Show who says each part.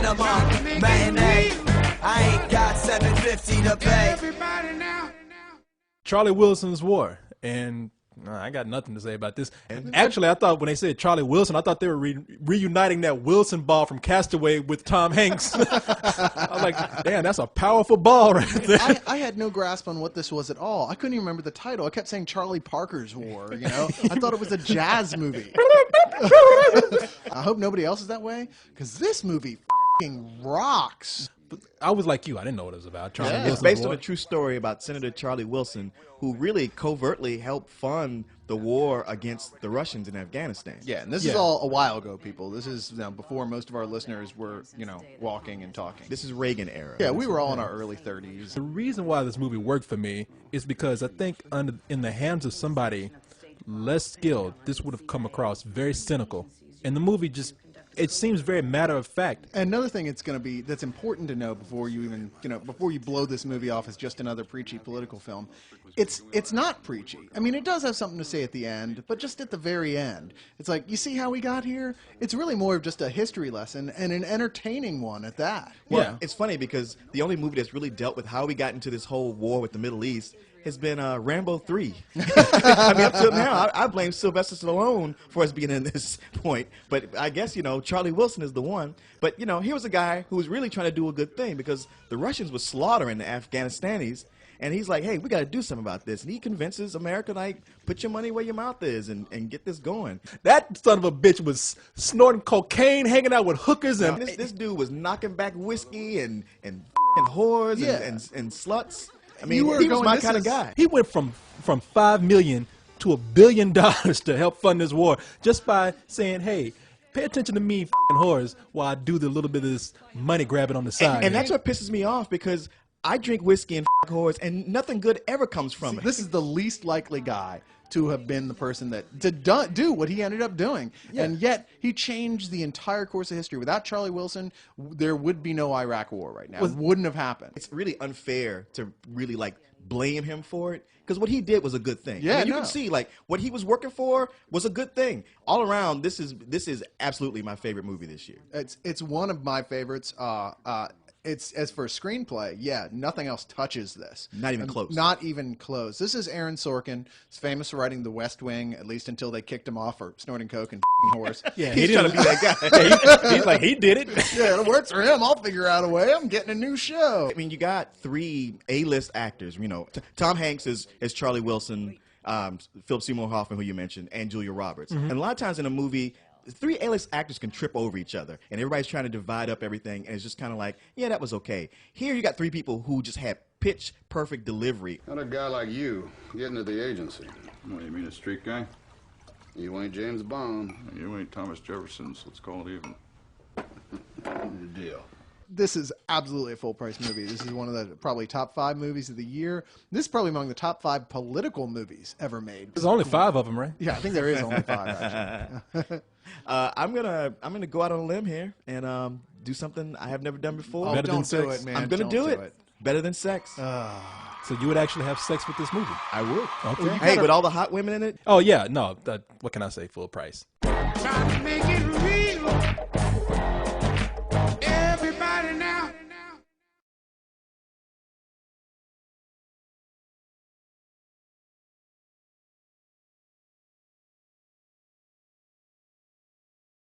Speaker 1: cinema matinee. I ain't got $7.50 to pay.
Speaker 2: Charlie Wilson's War, and I got nothing to say about this. Actually, I thought when they said Charlie Wilson, I thought they were reuniting that Wilson ball from Castaway with Tom Hanks. I was like, damn, that's a powerful ball right there.
Speaker 3: I had no grasp on what this was at all. I couldn't even remember the title. I kept saying Charlie Parker's War, you know? I thought it was a jazz movie. I hope nobody else is that way, because this movie f***ing rocks.
Speaker 2: I was like you. I didn't know what it was about. Charlie
Speaker 4: It's
Speaker 2: Wilson's
Speaker 4: based
Speaker 2: War.
Speaker 4: on a true story about Senator Charlie Wilson, who really covertly helped fund the war against the Russians in Afghanistan.
Speaker 3: Yeah, and this is all a while ago, people. This is before most of our listeners were, walking and talking.
Speaker 4: This is Reagan era.
Speaker 3: Yeah, we were all in our early 30s.
Speaker 2: The reason why this movie worked for me is because I think in the hands of somebody less skilled, this would have come across very cynical. And the movie it seems very matter of fact.
Speaker 3: Another thing that's important to know before you even, before you blow this movie off as just another preachy political film, it's not preachy. I mean, it does have something to say at the end, but just at the very end. It's like, you see how we got here? It's really more of just a history lesson, and an entertaining one at that.
Speaker 4: Well, it's funny because the only movie that's really dealt with how we got into this whole war with the Middle East has been Rambo 3. I mean, up till now, I blame Sylvester Stallone for us being in this point. But I guess, Charlie Wilson is the one. But, he was a guy who was really trying to do a good thing because the Russians were slaughtering the Afghanistanis. And he's like, hey, we got to do something about this. And he convinces America, like, put your money where your mouth is and get this going.
Speaker 2: That son of a bitch was snorting cocaine, hanging out with hookers. And
Speaker 4: This dude was knocking back whiskey and whores and sluts. I mean, he was my kind of guy.
Speaker 2: He went from $5 million to $1 billion to help fund this war just by saying, hey, pay attention to me, whores, while I do the little bit of this money grabbing on the side.
Speaker 4: And that's what pisses me off because I drink whiskey and whores, and nothing good ever comes from it.
Speaker 3: This is the least likely guy to have been the person to do what he ended up doing. Yeah. And yet, he changed the entire course of history. Without Charlie Wilson, there would be no Iraq war right now. It wouldn't have happened.
Speaker 4: It's really unfair to really, blame him for it, because what he did was a good thing.
Speaker 3: Yeah,
Speaker 4: you can see, what he was working for was a good thing. All around, this is absolutely my favorite movie this year.
Speaker 3: It's one of my favorites. It's as for a screenplay, nothing else touches this.
Speaker 4: Not even close.
Speaker 3: Not even close. This is Aaron Sorkin. He's famous for writing The West Wing, at least until they kicked him off for snorting coke and horse.
Speaker 2: Yeah,
Speaker 4: he's trying to be that guy.
Speaker 2: He's like, he did it.
Speaker 3: Yeah, it works for him. I'll figure out a way. I'm getting a new show.
Speaker 4: I mean, you got 3 A-list actors. Tom Hanks is Charlie Wilson, Philip Seymour Hoffman, who you mentioned, and Julia Roberts. And a lot of times in a movie, 3 A-list actors can trip over each other, and everybody's trying to divide up everything, and it's just kind of like, yeah, that was okay. Here you got 3 people who just had pitch-perfect delivery.
Speaker 5: How'd a guy like you get into the agency?
Speaker 6: What, you mean a street guy?
Speaker 5: You ain't James Bond.
Speaker 6: You ain't Thomas Jefferson, so let's call it even.
Speaker 5: The deal.
Speaker 3: This is absolutely a full-price movie. This is one of the probably top 5 movies of the year. This is probably among the top 5 political movies ever made.
Speaker 2: There's only 5 of them, right?
Speaker 3: Yeah, I think there is only 5, actually.
Speaker 4: I'm gonna go out on a limb here and do something I have never done before.
Speaker 3: Oh,
Speaker 2: Better than
Speaker 3: don't do
Speaker 2: sex.
Speaker 3: it, man.
Speaker 4: I'm gonna
Speaker 3: Don't
Speaker 4: do it. Better than sex.
Speaker 2: So you would actually have sex with this movie?
Speaker 4: I would.
Speaker 2: Okay.
Speaker 4: Hey, with all the hot women in it.
Speaker 2: Oh, yeah. No, what can I say? Full price.
Speaker 1: Trying to make it